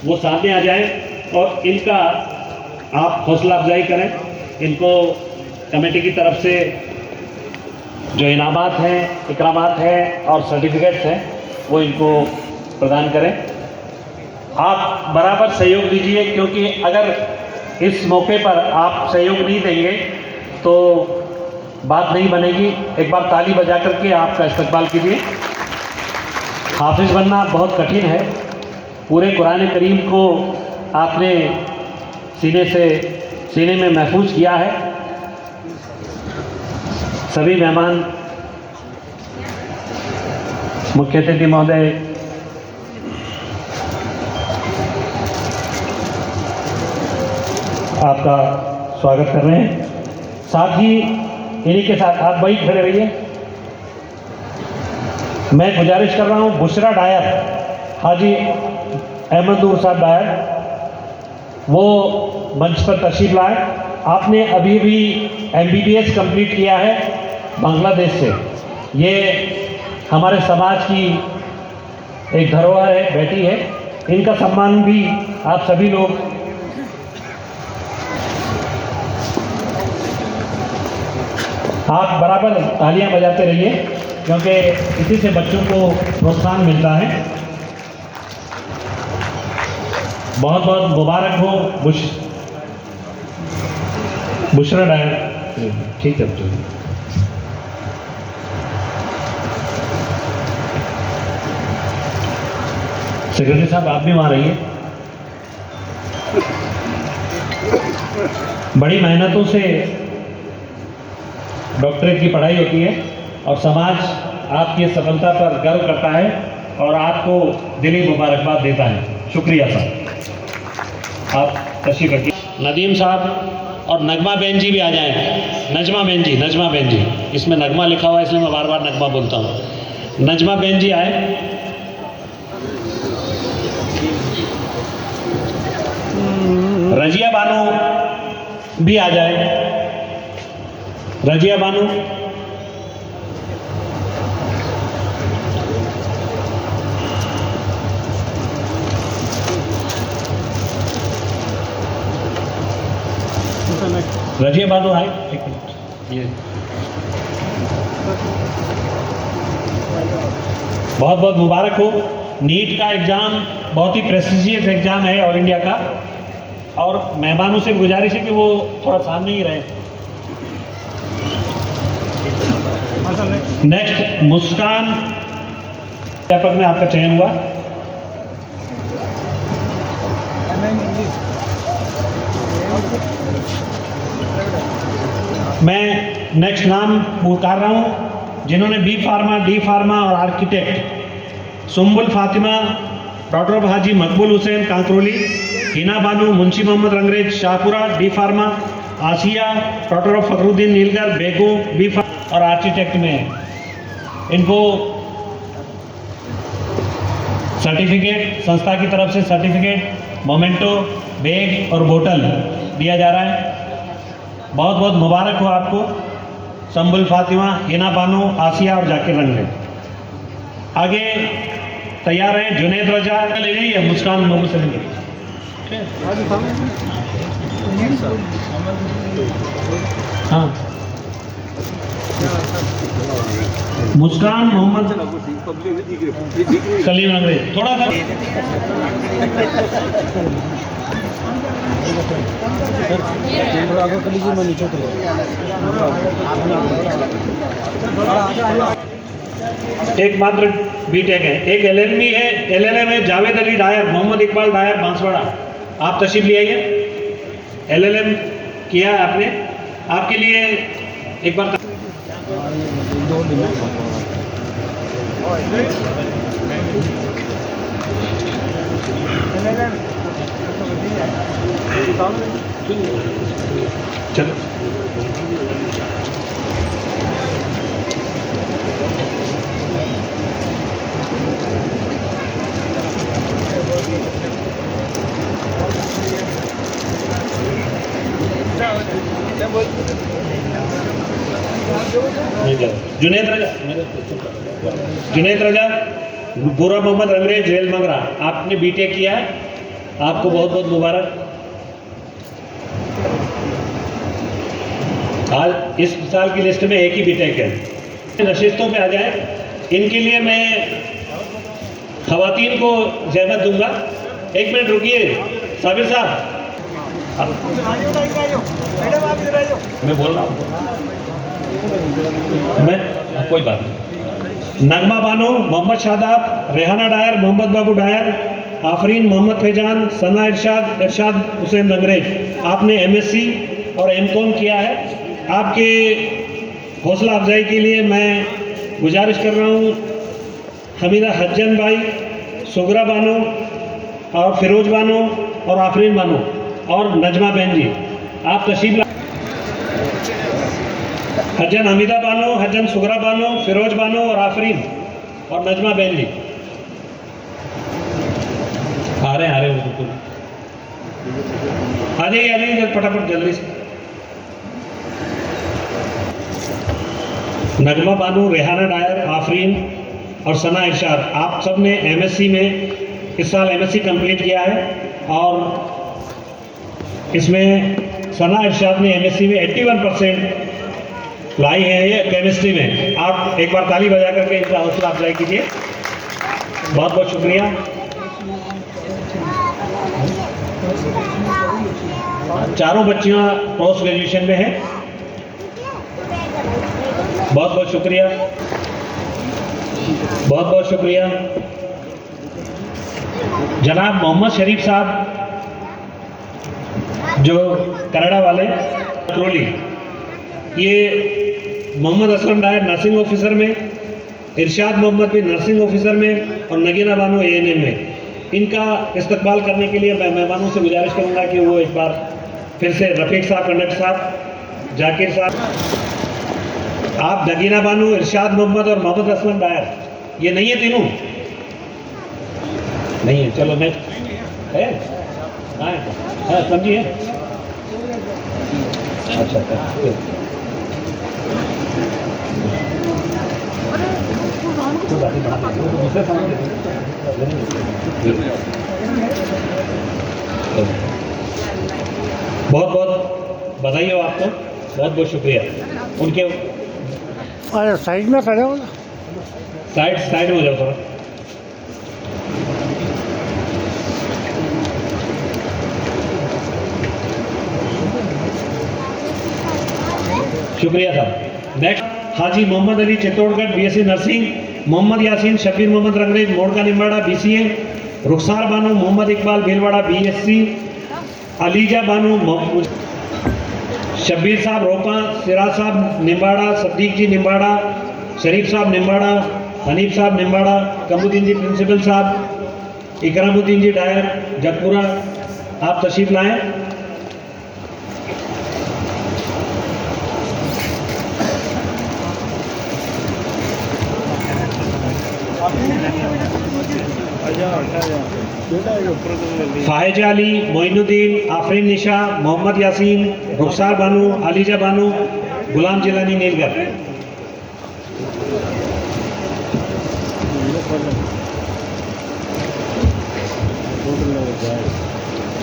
वो सामने आ जाएं और इनका आप हौसला अफजाई करें। इनको कमेटी की तरफ से जो इनामात हैं, इकरामात हैं और सर्टिफिकेट्स हैं वो इनको प्रदान करें। आप बराबर सहयोग दीजिए, क्योंकि अगर इस मौके पर आप सहयोग नहीं देंगे तो बात नहीं बनेगी। एक बार ताली बजा करके आपका इस्तकबाल कीजिए। हाफिज बनना बहुत कठिन है। पूरे कुरान करीम को आपने सीने में महफूज किया है। सभी मेहमान, मुख्य अतिथि महोदय, आपका स्वागत कर रहे हैं। साथ ही इन्हीं के साथ आप वही खड़े रहिए। मैं गुजारिश कर रहा हूं, बुशरा डायर, हाजी अहमद नूर साहब डायर, वो मंच पर तशरीफ लाए। आपने अभी भी MBBS कंप्लीट किया है बांग्लादेश से। ये हमारे समाज की एक धरोहर है, बेटी है। इनका सम्मान भी आप सभी लोग आप बराबर तालियां बजाते रहिए, क्योंकि इसी से बच्चों को प्रोत्साहन मिलता है। बहुत बहुत मुबारक हो बुशरा डायर। ठीक है सेक्रेटरी साहब, आप भी वहाँ रहिए। बड़ी मेहनतों से डॉक्टरेट की पढ़ाई होती है और समाज आपकी सफलता पर गर्व करता है और आपको दिली मुबारकबाद देता है। शुक्रिया साहब, आप तशरीफ रखिए। नदीम साहब और नगमा बहन जी भी आ जाएं। नजमा बहन जी, इसमें नगमा लिखा हुआ है इसलिए मैं बार बार नगमा बोलता हूँ। नजमा बहन जी आए। रजिया बानो भी आ जाए। रजिया बानो, रजिया बानो आए। एक मिनट, ये बहुत बहुत मुबारक हो। नीट का एग्जाम बहुत ही प्रेस्टिजियस एग्जाम है ऑल इंडिया का, और मेहमानों से गुजारिश है कि वो थोड़ा सामने ही रहे। नेक्स्ट, मुस्कान अध्यापक में आपका चयन हुआ। मैं नेक्स्ट नाम पुकार रहा हूं जिन्होंने बी फार्मा, डी फार्मा और architect Sumbul Fatima, daughter of Haji Maqbool Hussain Kankroli, Hina Banu Munshi Mohammad Rangrez Shahpura D pharma, Asiya daughter of Fakhruddin Neelgar Begu B pharma और आर्किटेक्ट में इनको सर्टिफिकेट, संस्था की तरफ से सर्टिफिकेट, मोमेंटो, बैग और बोतल दिया जा रहा है। बहुत बहुत मुबारक हो आपको। संबुल फातिमा, हिना बानो, आसिया और जाकिर रंगरेज। आगे तैयार हैं जुनैद रजा ले रही है, मुस्कान मोहम्मद से लेंगे। हाँ, मुस्कान मोहम्मद सलीम रंगरेज, थोड़ा सा एक मात्र बीटेक है, एक LLM है। LLM है जावेद अली डायर, मोहम्मद इकबाल डायर बांसवाड़ा। आप तशरीफ ले आइए। LLM किया है आपने, आपके लिए एक बार चलो जुनैद रजा, गोरा मोहम्मद रंगरेज रेल मंगरा, आपने बीटेक किया है। आपको बहुत बहुत मुबारक। आज इस साल की लिस्ट में एक ही बीटेक है। नशिस्तों पे आ जाए, इनके लिए मैं खवातीन को जहमत दूंगा। एक मिनट रुकिए साबिर साहब, मैं बोल रहा हूँ, मैं कोई बात नहीं। नगमा बानो, मोहम्मद शादाब, रेहाना डायर, मोहम्मद बाबू डायर, आफरीन मोहम्मद फैजान, सना इरशाद, इरशाद हुसैन रंगरेज। आपने एमएससी और एमकॉम किया है। आपके हौसला अफजाई के लिए मैं गुजारिश कर रहा हूँ हमीदा हज्जन भाई, सुगरा बानो और फिरोज बानो और आफरीन बानो और नजमा बहन जी, आप तशरीफ ला। हज्जन हमीदा बानो, हज्जन सुगरा बानो, फिरोज बानो और आफरीन और नजमा बहन जी आ रहे हैं बिल्कुल। आ जाइए फटाफट जल्दी से। नगमा बानो, रेहाना डायर, आफरीन और सना इरशाद, आप सब ने एमएससी में इस साल एमएससी कंप्लीट किया है और इसमें सना इरशाद ने एमएससी में 81% लाई है ये केमिस्ट्री में। आप एक बार ताली बजा करके इनका हौसला अफजाई कीजिए। बहुत बहुत शुक्रिया। चारों बच्चियां पोस्ट ग्रेजुएशन में हैं। बहुत बहुत शुक्रिया, बहुत बहुत शुक्रिया। जनाब मोहम्मद शरीफ साहब जो कनाडा वाले ट्रोली, ये मोहम्मद असलम डायर नर्सिंग ऑफिसर में, इरशाद मोहम्मद भी नर्सिंग ऑफिसर में और नगीना बानो एएनएम में। इनका इस्तकबाल करने के लिए मैं मेहमानों से गुजारिश करूंगा कि वो एक बार फिर से रफीक साहब, कंडक्टर साहब, जाकिर साहब, आप नगीना बानो, इरशाद मोहम्मद और मोहम्मद असलम डायर, ये नहीं है तीनों? नहीं है, चलो नेक्स्ट है। हाँ समझिए। अच्छा बहुत बहुत बधाई हो आपको, बहुत बहुत शुक्रिया। उनके साइड में खड़े हो, साइड में हो जाओ थोड़ा। शुक्रिया साहब। Next Haji Mohammad Ali Chittorgarh BSc nursing, Mohammad Yasin Shabbir Mohammad Rangrez Modka Nimbahera BCA, Rukhsar Bano Mohammad Iqbal Bhilwara BSc, Aliza Bano Shabbir साहब रोपा, सिराज साहब निम्बाड़ा, सद्दीक जी निम्बाड़ा, शरीफ साहब निम्बाड़ा, हनीफ साहब निम्बाड़ा, कमरुद्दीन जी प्रिंसिपल साहब, इकरामुद्दीन जी डायर जगपुरा, आप तशरीफ लाएं। फाहिज अली, मोइनुद्दीन, आफरीन निशा, मोहम्मद यासीन, रुखसार बानो, अलीजा बानो, गुलाम जिलानी नीलगढ़।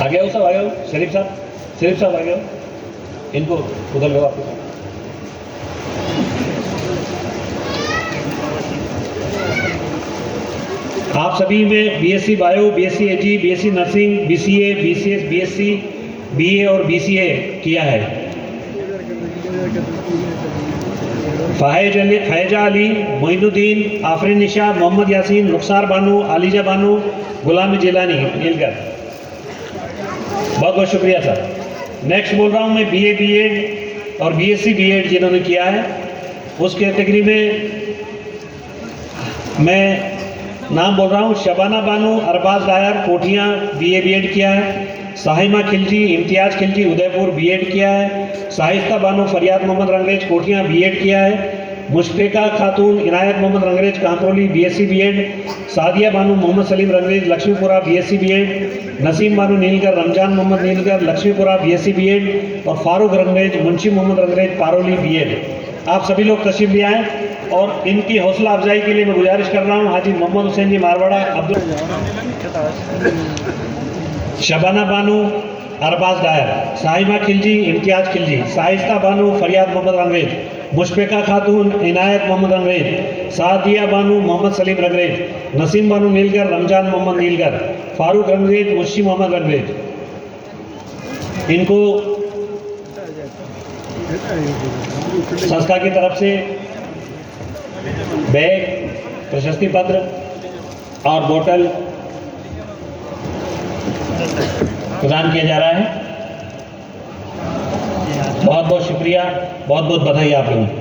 आगे हो सब, आगे हो। शरीफ साहब आगे हो, इनको उधर लो आप। आप सभी में BSc bio, BSc AG, BSc nursing, BCA, BCS, BSc, BA और बीसीए किया है। फायजा अली, मोइनुद्दीन, आफरीन निशा, मोहम्मद यासीन, रुखसार बानो, अलीजा बानो, गुलाम जिलानी नीलगढ़। बहुत बहुत शुक्रिया सर। नेक्स्ट बोल रहा हूँ मैं बीए बीएड और बीएससी बीएड जिन्होंने किया है, उस कैटेगरी में मैं नाम बोल रहा हूँ। शबाना बानो, अरबाज डायर कोठियाँ बीए बीएड किया है। साहिमा खिलजी, इम्तियाज खिलजी उदयपुर बीएड किया है। साहिस्ता बानो, फरियाद मोहम्मद रंगरेज कोठियाँ बीएड किया है। Mushfika Khatoon, Inayat Mohammad Rangrez Kankroli BSc BEd. Sadia Bano, Mohammad Salim Rangrez Laxmipura BSc BEd. Naseem Bano Neelgarh, Ramzan Mohammad Neelgarh Laxmipura BSc BEd. और फारूक रंगरेज, मुंशी मोहम्मद रंगरेज पारोली बीएड। आप सभी लोग तशरीफ ले आए और इनकी हौसला अफजाई के लिए मैं गुजारिश कर रहा हूँ हाजी मोहम्मद हुसैन जी मारवाड़ा, शबाना बानू अरबाज डायर, साहिमा खिलजी इम्तियाज खिलजी, साहिस्ता बानू फरियाद मोहम्मद अंग्रेज, मुशफिका खातून इनायत मोहम्मद अंग्रेज, सादिया बानू मोहम्मद सलीम रंगरेज, नसीम बानू नीलगर रमजान मोहम्मद नीलगर, फारूक रंगरेज मुशी मोहम्मद रंगरेज। इनको संस्था की तरफ से बैग, प्रशस्ति पत्र और बोतल प्रदान किया जा रहा है। बहुत बहुत शुक्रिया, बहुत बहुत बधाई आप लोगों को।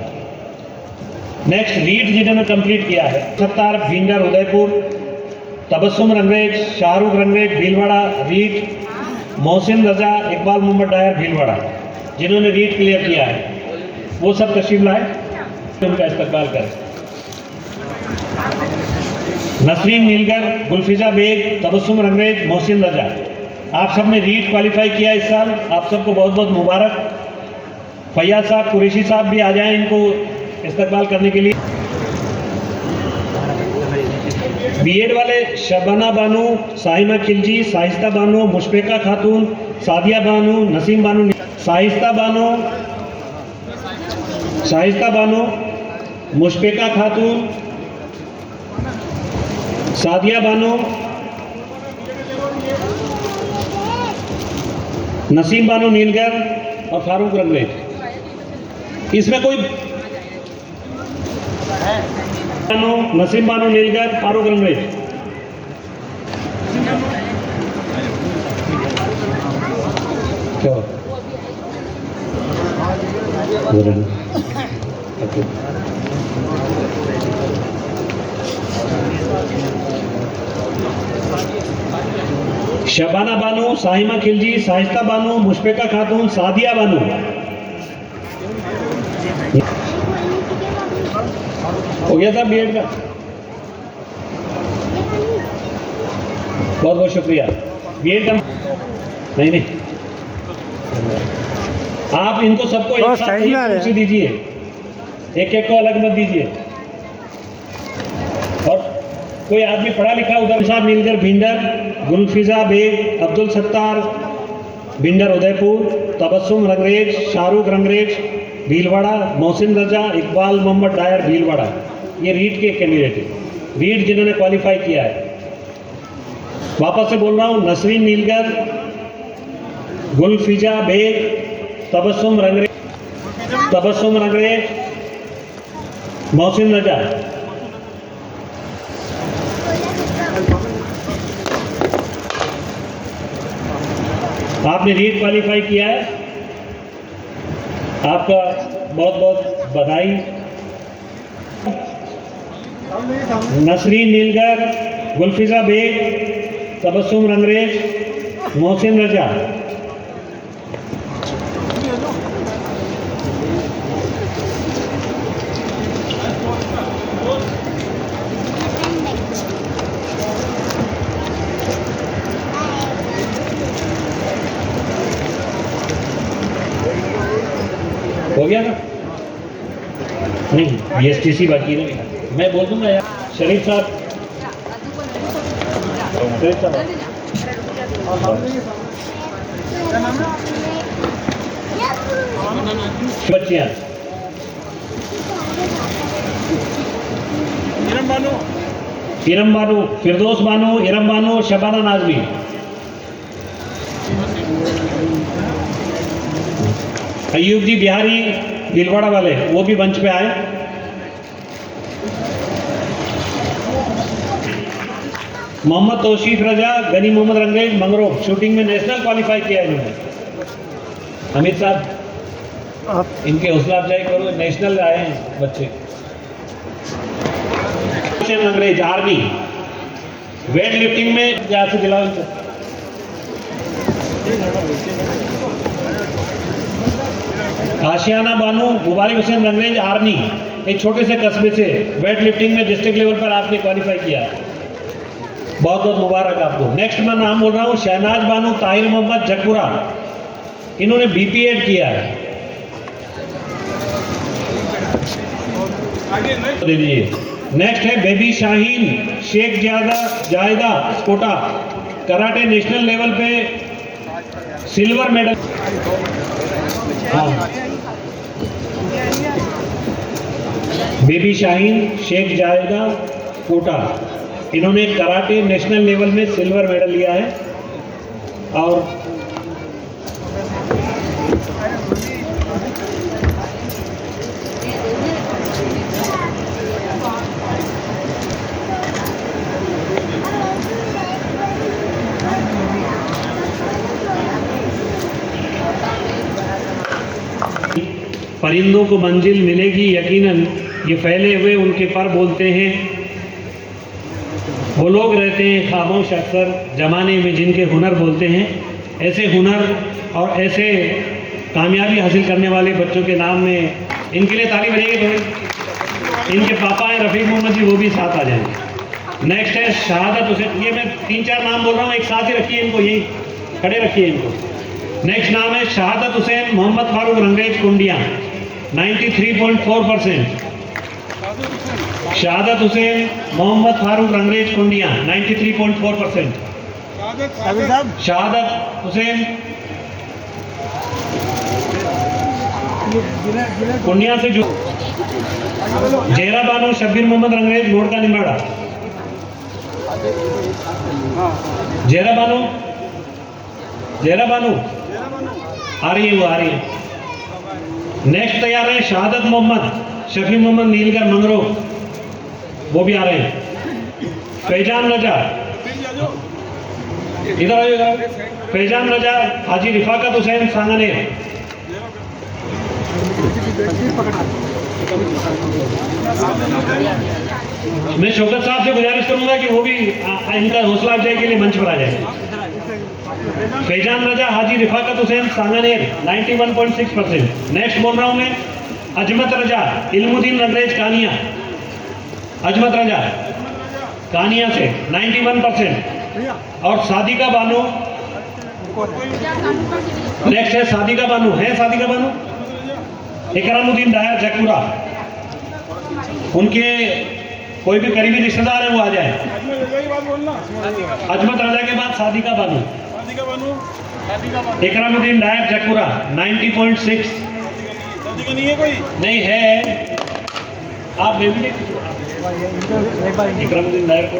नेक्स्ट रीड जिन्होंने कंप्लीट किया है, सत्तार भिंडर उदयपुर, तबस्सुम रंगरेज, शाहरुख रंगरेज भीलवाड़ा रीड, मोहसिन रजा इकबाल मोहम्मद डायर भीलवाड़ा, जिन्होंने रीड क्लियर किया है वो सब तशरीफ लाए, उनका इस्तकबाल करें। नसरीन नीलगर, गुलफिजा बेग, तबस्सुम रंगरेज, मोहसिन रजा, आप सब ने रीड क्वालिफाई किया इस साल, आप सबको बहुत बहुत मुबारक। फैयाज साहब, कुरैशी साहब भी आ जाएं इनको इस्तकबाल करने के लिए। बीएड वाले शबाना बानू, साहिमा खिलजी, साहिस्ता बानू, मुशफिका खातून, सादिया बानू, नसीम बानू, साहिस्ता बानू, मुशफिका खातून, सादिया बानू, नसीम बानू नीलगर और फारूक रंगरेज। इसमें कोई नसीम बानू नीलगर, फारूक रंगरेज। क्या शबाना बानू, साहिमा खिलजी, साहिस्ता बानू, मुशफिका खातून, सादिया बानू। हो गया साहब बीएड का, बहुत बहुत शुक्रिया। बीएड का नहीं, आप इनको सबको एक साथ कुर्सी दीजिए, एक एक को अलग मत दीजिए। और कोई आदमी पढ़ा लिखा उधर साहब नीलगर भिंडर, गुलफिजा बेग, अब्दुल सत्तार भिंडर उदयपुर, तबस्सुम रंगरेज, शाहरुख रंगरेज भीलवाड़ा, मोहसिन रजा इकबाल मोहम्मद डायर भीलवाड़ा, ये रीड के कैंडिडेट है, रीड जिन्होंने क्वालिफाई किया है। वापस से बोल रहा हूँ, नसरीन नीलगर, गुलफिजा बेग, तबस्सुम रंगरेज, मोहसिन रजा। आपने रीड क्वालिफाई किया है, आपका बहुत बहुत बधाई। नसरीन नीलगर, गुलफिजा बेग, तबस्सुम रंगरेज, मोहसिन रजा। हो गया ना? नहीं, BSTC बाकी नहीं, मैं बोल दूंगा यार। शरीफ साहब, बच्चियाँ इरम बानू, फिरदौस बानू, इरम बानू, शबाना नाजमी। अयूब जी बिहारी भीलवाड़ा वाले, वो भी मंच पे आए। मोहम्मद तौसीफ रजा, गनी मोहम्मद रंगरेज मंगरो, शूटिंग में नेशनल क्वालिफाई किया इन्होंने। अमित साहब, इनके हौसला अफजाई करो, नेशनल आए हैं बच्चे। अंग्रेज आर्मी वेट लिफ्टिंग में यहाँ से दिलाओ इनको। आशियाना बानू, मुबारक हुसैन रंगरेज आर्मी, एक छोटे से कस्बे से वेट लिफ्टिंग में डिस्ट्रिक्ट लेवल पर आपने क्वालिफाई किया, बहुत बहुत मुबारक आपको। नेक्स्ट मैं नाम बोल रहा हूँ, शहनाज बानू ताहिर मोहम्मद जगपुरा, इन्होंने BPEd किया है, दे दीजिए। नेक्स्ट है बेबी शाहीन शेख जायदा स्कोटा, कराटे नेशनल लेवल पे सिल्वर मेडल। हाँ, बेबी शाहीन शेख जायदा कोटा, इन्होंने कराटे नेशनल लेवल में सिल्वर मेडल लिया है। और परिंदों को मंजिल मिलेगी यकीनन, ये फैले हुए उनके पर बोलते हैं। वो लोग रहते हैं खामोश अक्सर जमाने में जिनके हुनर बोलते हैं। ऐसे हुनर और ऐसे कामयाबी हासिल करने वाले बच्चों के नाम में इनके लिए ताली बजेगी थोड़ी। इनके पापा हैं रफ़ीक मोहम्मद जी, वो भी साथ आ जाएंगे। नेक्स्ट है शहादत हुसैन। ये मैं 3-4 नाम बोल रहा हूँ, एक साथ ही रखिए इनको, यही खड़े रखिए इनको। नेक्स्ट नाम है शहादत हुसैन मोहम्मद फारूक रंगरेज कुंडिया, 93.4%। शहादत हुसैन मोहम्मद फारूक रंगरेज कुंडिया, 93.4%। शहादत हुसैन कुंडिया से जो जहरा बानो शब्बीर मोहम्मद रंगरेज मोड़का निम्बाड़ा। जहरा बानो आ रही है, वो आ रही है। नेक्स्ट तैयार है शहादत मोहम्मद शफी मोहम्मद नीलगर मंगरो, वो भी आ रहे हैं। फैजान रजा, इधर आ जाओ। फैजान रजा हाजी रिफाकत हुसैन सांगनेर। मैं शौकत साहब से गुजारिश करूंगा कि वो भी इनका हौसला अफजाई के लिए मंच पर आ जाए। फैजान रजा हाजी रिफाकत हुसैन सांगनेर, 91.6%। नेक्स्ट बोल रहा हूं मैं अजमत रजा इल्मुद्दीन रंगरेज कानिया। अजमत रजा कानिया से 91%। और सादिका बानो, नेक्स्ट है सादिका बानो। है सादिका बानो? इकरामुद्दीन डायर जगपुरा, उनके कोई भी करीबी रिश्तेदार है वो आ जाए। अजमत रजा के बाद सादिका बानो, इकरामुद्दीन डायर जगपुरा, 90.6। नहीं है कोई? नहीं है, आप बेबी इकरामुद्दीन डायर को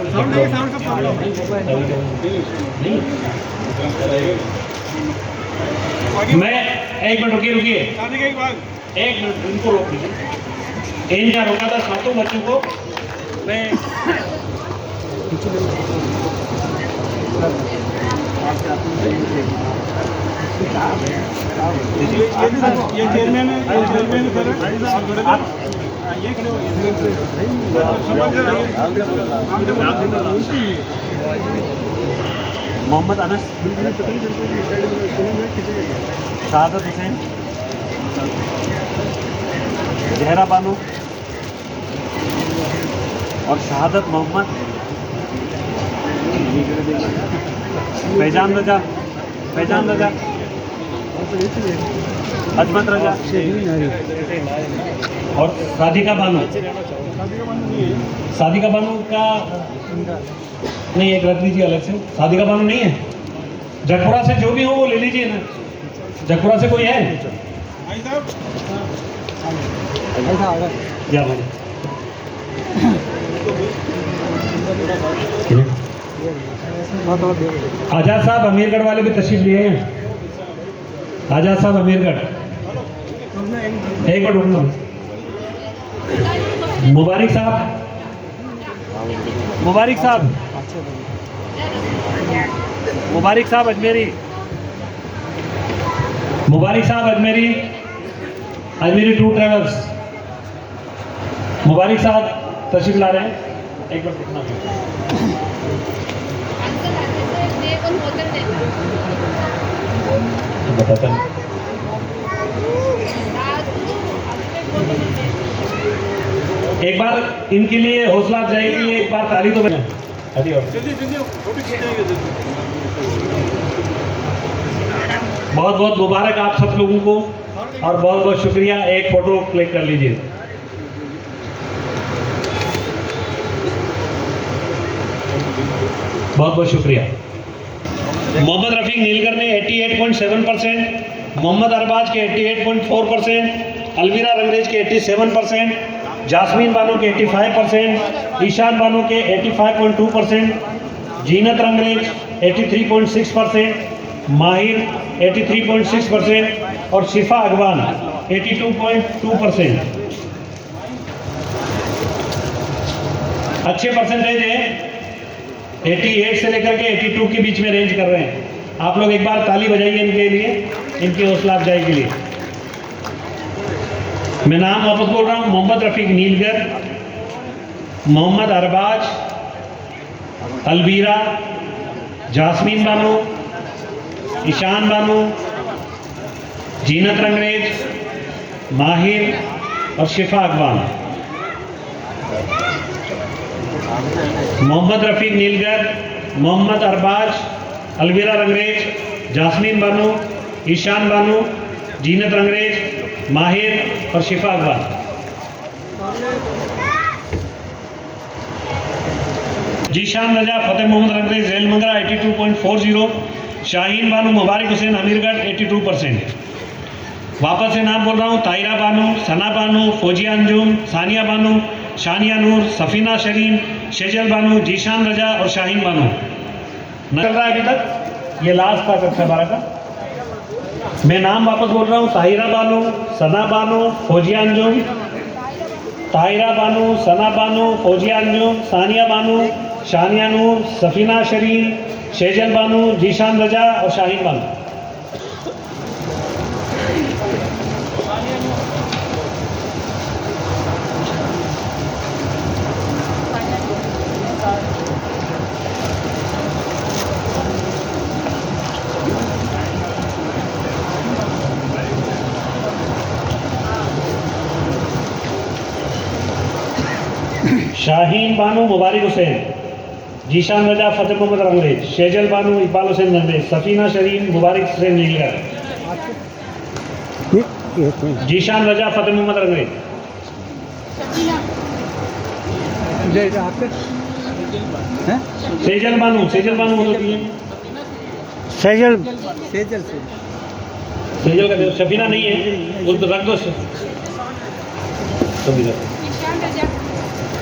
मैं एक मिनट रुकिए, एक मिनट इनको रोक दीजिए। इनका रोका था सातों बच्चों को। मैं ये चेयरमैन ये खड़े मोहम्मद अनस, शहादत हुसैन, जहरा बानो और शहादत मोहम्मद, फैजान रजा, अजमत रजा और सादिका बानो। सादिका बानो का नहीं, एक रख दीजिए अलग से। सादिका बानो नहीं है। जगपुरा से जो भी हो वो ले लीजिए ना। जगपुरा से कोई है? आजाद साहब अमीरगढ़ वाले भी तशरीफ लिए हैं। आजाद साहब अमीरगढ़, एक बार रुकना। मुबारक साहब, मुबारक साहब अजमेरी, मुबारक साहब अजमेरी, अजमेरी टूर ट्रैवल्स। मुबारक साहब तशरीफ ला रहे हैं, एक बार रुकना। बताता नहीं। एक बार इनके लिए हौसला अफजाई के लिए एक बार ताली तो बजा। बहुत बहुत मुबारक आप सब लोगों को और बहुत बहुत शुक्रिया। एक फोटो क्लिक कर लीजिए। बहुत बहुत शुक्रिया। मोहम्मद रफ़ीक नीलगर ने 88.7%, मोहम्मद अरबाज के 88.4%, अलवीरा रंगरेज के 87%, जास्मीन बानो के 85%, ईशान बानो के 85.2%, जीनत रंगरेज 83.6%, माहिर 83.6% और शिफा अगवान 82.2%। अच्छे परसेंटेज हैं, 88 से लेकर के 82 के बीच में रेंज कर रहे हैं। आप लोग एक बार ताली बजाइए इनके लिए, इनकी हौसला अफजाई के लिए। मैं नाम वापस बोल रहा हूँ, मोहम्मद रफ़ीक नीलगर, मोहम्मद अरबाज, अलवीरा, जास्मीन बानो, ईशान बानो, जीनत रंगरेज, माहिर और शिफा अगवान। मोहम्मद रफ़ीक नीलगर, मोहम्मद अरबाज, अलवीरा रंगरेज, जास्मीन बानो, ईशान बानो, जीनत रंगरेज, माहिर और शिफा अगवान। जीशान रजा, फतेह मोहम्मद रंगरेज, रेल मंगरा 82.40, शाहीन बानो, मुबारक हुसैन अमीरगढ़ 82%। वापस से नाम बोल रहा हूँ, ताहिरा बानो, सना बानो, फौजिया अंजुम, सानिया बानो, शानिया नूर, सफीना शरीन, शेजल बानो, जीशान रजा और शाहीन बानो। न चल रहा है अभी तक, ये लास्ट था कक्षा 12 का। मैं नाम वापस बोल रहा हूँ, ताहिरा बानो, सना बानो, फौजिया अंजुम, ताहिरा बानो, सना बानो, फौजिया अंजुम, सानिया बानो, शानिया नूर, सफीना शरीन, शेजल बानो, जीशान रजा और शाहीन बानो। शाहीन बानो, मुबारक हुसैन, जीशान रजा, फतेह मोहम्मद रंगरेज, शेजल बानो, इकबाल हुसैन रंगरेज, सफीना शरीन, मुबारक हुसैन नीलगर, जीशान रजा, फतेह मोहम्मद रंगरेज। सेजल बानो, सेजल बानो होती है, सेजल सेजल का सफीना नहीं है, वो तो रख दो।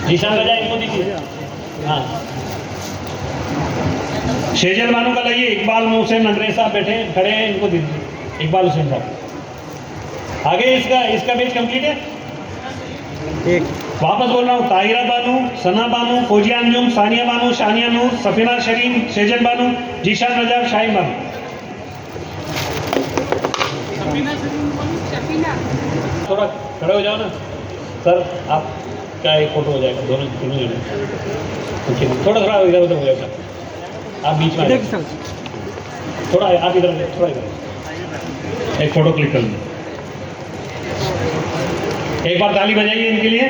जीशान रजा इनको दीजिए। हाँ, शेजल बानो का लाइए, इकबाल हुसैन अंग्रेज साहब बैठे खड़े हैं, इनको दीजिए, इकबाल हुसैन साहब। आगे इसका पेज कंप्लीट है। एक वापस बोल रहा हूँ, ताहिरा बानो, सना बानो, फौजिया अंजुम, सानिया बानो, शानिया नूर, सफीना शरीन, शेजल बानो, जीशान रजा, शाहीन बानो। थोड़ा खड़े हो जाओ ना सर, आपका एक फोटो हो जाएगा, दोनों तीनों जने। थोड़ा इधर उधर हो जाएगा, आप बीच में आ जाओ। थोड़ा आप इधर, थोड़ा इधर एक फोटो क्लिक कर लीजिए। एक बार ताली बजाइए इनके लिए।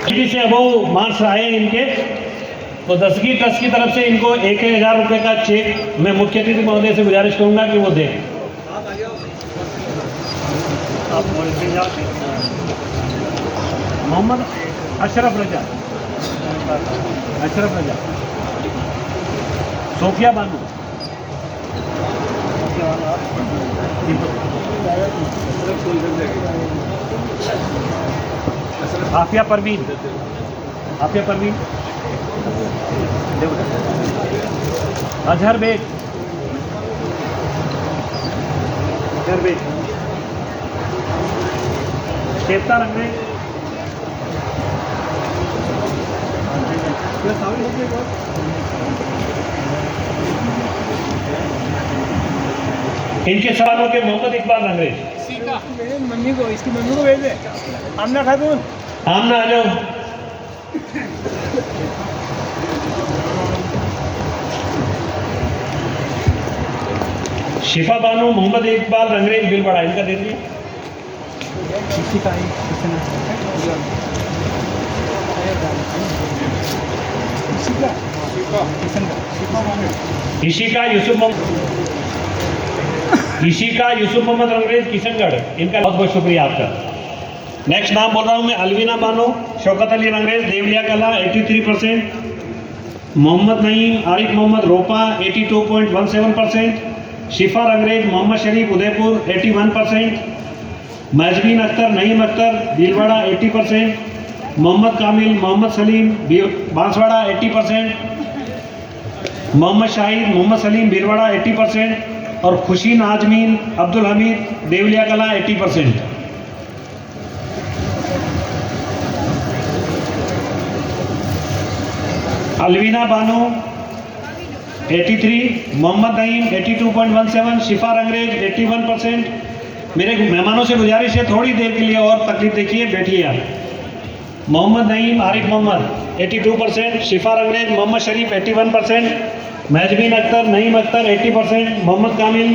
किसी से अबव मार्क्स आए इनके, तो दसवीं ट्रस्ट की तरफ से इनको 1000 रुपये का चेक मैं मुख्य अतिथि महोदय से गुजारिश करूंगा कि वो दें। मोहम्मद अशरफ रजा, सोफिया बानो, आफिया परवीन, अजहर बेग, शेफ्ता रंगरेज, इनके सवालों के मोहम्मद इकबाल रंगरेज। इसकी मम्मी को भेज दे। आमना खातून, आमना आ जाओ। शिफा बानो, मोहम्मद इकबाल रंगरेज, बिल बड़ा इनका दे दीजिए। इशिका यूसुफ मोहम्मद रंगरेज, किशनगढ़, इनका बहुत बहुत शुक्रिया आपका। नेक्स्ट नाम बोल रहा हूँ मैं, अलवीना बानो, शौकत अली रंगरेज, देवलिया कला 83%, मोहम्मद नईम आरिफ मोहम्मद रोपा 82.17%, शिफा रंगरेज मोहम्मद शरीफ उदयपुर 81%, महजबीन अख्तर नईम अख्तर भीलवाड़ा 80%, मोहम्मद कामिल मोहम्मद सलीम बांसवाड़ा 80%, मोहम्मद शाहिद मोहम्मद सलीम भीलवाड़ा 80% और खुशी नाजमीन अब्दुल हमीद देवलिया कला 80%। अलवीना बानो 83, मोहम्मद नईम 82.17, शिफा रंगरेज 81%। मेरे मेहमानों से गुजारिश है थोड़ी देर के लिए और तकलीफ देखिए, बैठिए आप। मोहम्मद नईम आरिफ मोहम्मद 82%, शिफा रंगरेज मोहम्मद शरीफ 81%, महजबीन अख्तर नईम अख्तर 80%, मोहम्मद कामिल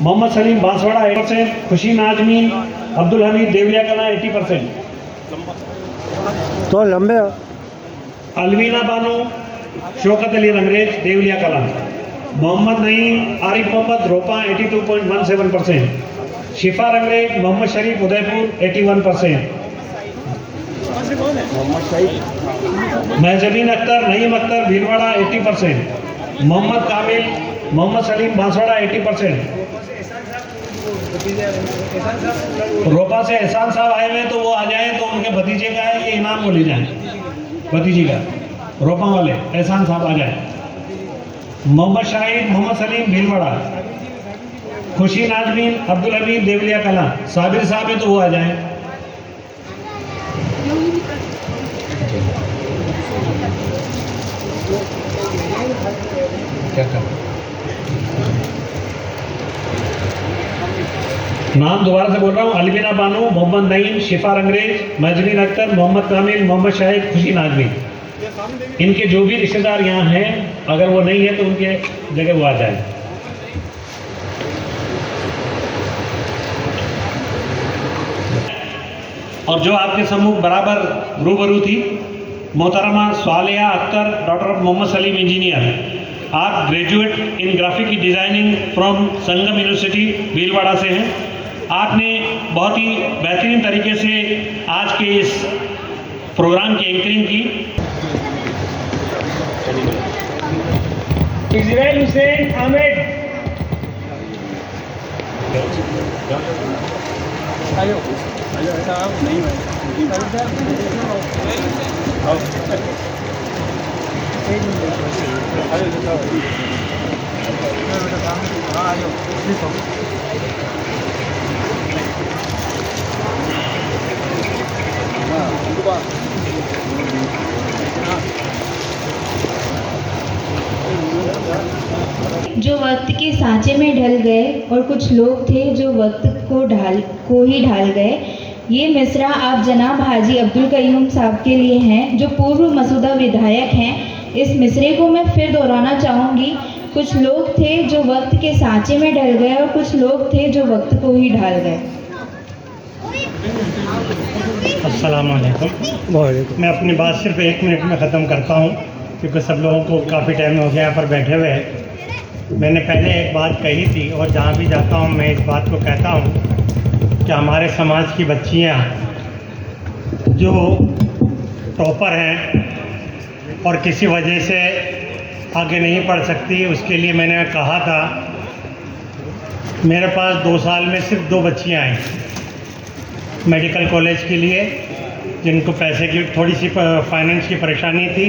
मोहम्मद सलीम बांसवाड़ा 80%, खुशी नाजमीन अब्दुल हमीद देवलिया कला 80%। तो लंबे अलवीना बानो शौकत अली रंगरेज देवलिया कला, मोहम्मद नईम आरिफ मोहम्मद रोपा 82.17%, शिफा रंगरेज मोहम्मद शरीफ उदयपुर 81%, महजबीन अख्तर नईम अख्तर भीलवाड़ा 80%, मोहम्मद कामिल मोहम्मद सलीम बांसवाड़ा 80%। रोपा से एहसान साहब आए हुए तो वो आ जाए, तो उनके भतीजे का है ये इनाम को ले जाए, भतीजी का रोपा वाले एहसान साहब आ जाए। मोहम्मद शाहिद मोहम्मद सलीम भीलवाड़ा, खुशी नाजमीन अब्दुल हमीद देवलिया कला, साबिर साहब है तो वो आ जाए। नाम दोबारा से बोल रहा हूँ, अलवीना बानो मोहम्मद नईम शिफा रंगरेज महजबीन अख्तर मोहम्मद कामिल मोहम्मद शाहिद खुशी नाजमीन। इनके जो भी रिश्तेदार यहाँ हैं, अगर वो नहीं है तो उनके जगह वो आ जाए। और जो आपके सम्मुख बराबर रूबरू थी मोहतरमा Swaliya Akhtar daughter of Mohammad Salim engineer, आप graduate in graphic designing from Sangam university Bhilwara से हैं। आपने बहुत ही बेहतरीन तरीके से आज के इस प्रोग्राम की एंकरिंग की। इजराइल हुसैन आमिर आयो ऐसा नहीं जो वक्त के सांचे में ढल गए और कुछ लोग थे जो वक्त को ही ढाल गए। ये मिसरा आप जनाब हाजी अब्दुल कयूम साहब के लिए हैं, जो पूर्व मसूदा विधायक हैं। इस मिसरे को मैं फिर दोहराना चाहूँगी। कुछ लोग थे जो वक्त के सांचे में ढल गए और कुछ लोग थे जो वक्त को ही ढाल गए। अस्सलाम वालेकुम। मैं अपनी बात सिर्फ 1 मिनट में ख़त्म करता हूँ, क्योंकि सब लोगों को काफ़ी टाइम हो गया यहाँ पर बैठे हुए हैं। मैंने पहले एक बात कही थी और जहाँ भी जाता हूँ मैं इस बात को कहता हूँ कि हमारे समाज की बच्चियाँ जो टॉपर हैं और किसी वजह से आगे नहीं पढ़ सकती, उसके लिए मैंने कहा था, मेरे पास 2 साल में सिर्फ 2 बच्चियाँ आई मेडिकल कॉलेज के लिए, जिनको पैसे की थोड़ी सी फाइनेंस की परेशानी थी।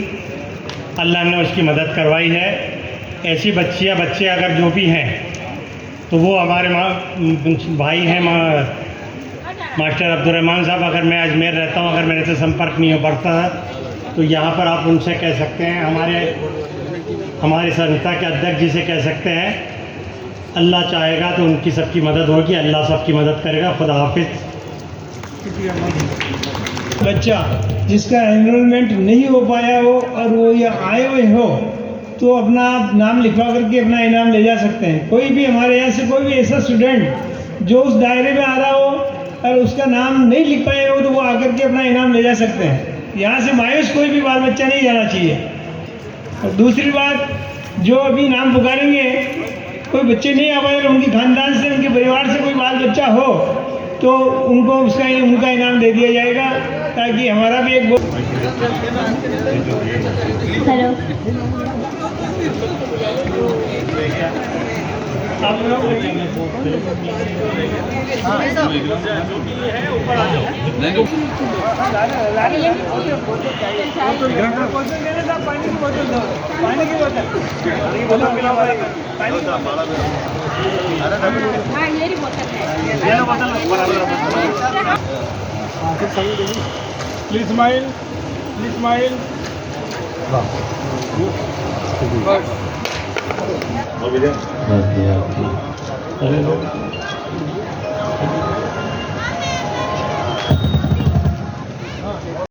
अल्लाह ने उसकी मदद करवाई है। ऐसी बच्चियाँ बच्चे अगर जो भी हैं तो वो हमारे भाई हैं मास्टर अब्दुलरहमान साहब। अगर मैं अजमेर रहता हूँ, अगर मेरे से संपर्क नहीं हो पड़ता तो यहाँ पर आप उनसे कह सकते हैं, हमारी संस्था के अध्यक्ष जी से कह सकते हैं। अल्लाह चाहेगा तो उनकी सबकी मदद होगी, अल्लाह सबकी मदद करेगा। खुदा हाफिज़। बच्चा जिसका एनरोलमेंट नहीं हो पाया हो और वो यहाँ आए हुए हो तो अपना नाम लिखवा करके अपना इनाम ले जा सकते हैं। कोई भी हमारे यहाँ से कोई भी ऐसा स्टूडेंट जो उस दायरे में आ रहा हो और उसका नाम नहीं लिख पाए हो तो वो आकर के अपना इनाम ले जा सकते हैं। यहाँ से मायूस कोई भी बाल बच्चा नहीं जाना चाहिए। और दूसरी बात, जो अभी नाम पुकारेंगे कोई बच्चे नहीं आ पाए, उनके खानदान से उनके परिवार से कोई बाल बच्चा हो तो उनको उनका इनाम दे दिया जाएगा, ताकि हमारा भी एक hello. Please smile, please smile. अरे